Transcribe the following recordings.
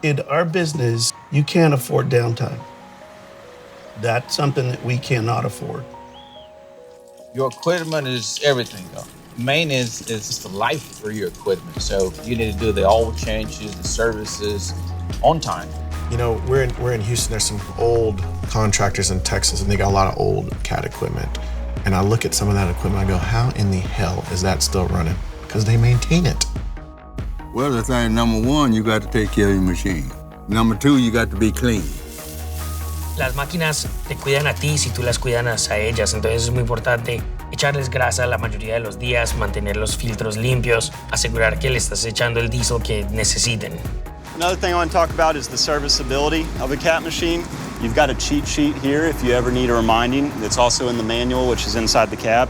In our business, you can't afford downtime. That's something that we cannot afford. Your equipment is everything, though. Maintenance is the life for your equipment. So you need to do the oil changes, the services on time. You know, we're in Houston. There's some old contractors in Texas, and they got a lot of old Cat equipment. And I look at some of that equipment, I go, how in the hell is that still running? Because they maintain it. Well, I think number one, you got to take care of your machine. Number two, you got to be clean. Las máquinas te cuidan a ti si tú las cuidas a ellas, entonces es muy importante echarles grasa la mayoría de los días, mantener los filtros limpios, asegurar que le estás echando el diésel que necesiten. Another thing I want to talk about is the serviceability of a Cat machine. You've got a cheat sheet here if you ever need a reminding. It's also in the manual, which is inside the cab.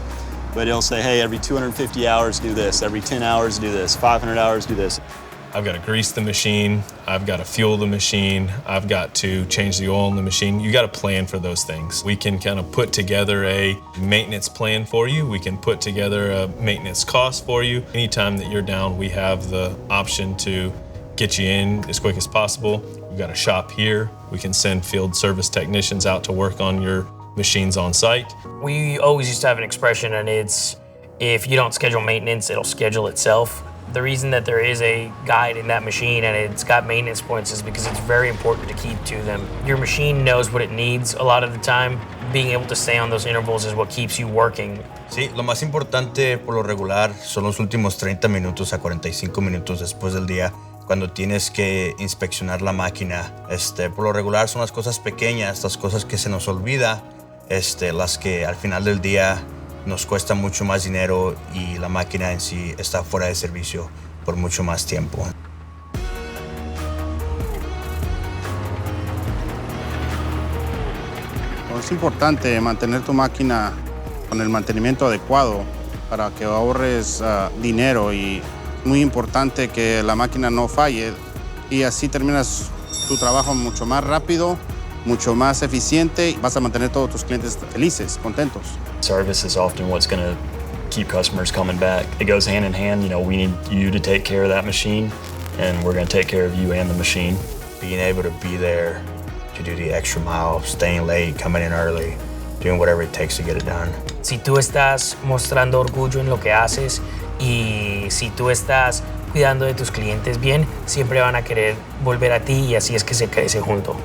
But it'll say, hey, every 250 hours do this, every 10 hours do this, 500 hours do this. I've got to grease the machine, I've got to fuel the machine, I've got to change the oil in the machine. You got to plan for those things. We can kind of put together a maintenance plan for you. We can put together a maintenance cost for you. Anytime that you're down, we have the option to get you in as quick as possible. We've got a shop here. We can send field service technicians out to work on your machines on site. We always used to have an expression, and it's, if you don't schedule maintenance, it'll schedule itself. The reason that there is a guide in that machine and it's got maintenance points is because it's very important to keep to them. Your machine knows what it needs a lot of the time. Being able to stay on those intervals is what keeps you working. Sí, lo más importante por lo regular son los últimos 30 minutos a 45 minutos después del día, cuando tienes que inspeccionar la máquina. Por lo regular son las cosas pequeñas, las cosas que se nos olvida, las que al final del día nos cuesta mucho más dinero y la máquina en sí está fuera de servicio por mucho más tiempo. Es importante mantener tu máquina con el mantenimiento adecuado para que ahorres dinero, y muy importante que la máquina no falle, y así terminas tu trabajo mucho más rápido, mucho más eficiente, y vas a mantener todos tus clientes felices, contentos. Service is often what's going to keep customers coming back. It goes hand in hand. You know, we need you to take care of that machine, and we're going to take care of you and the machine. Being able to be there to do the extra mile, staying late, coming in early, doing whatever it takes to get it done. Si tú estás mostrando orgullo en lo que haces y si tú estás cuidando de tus clientes bien, siempre van a querer volver a ti, y así es que se crece junto.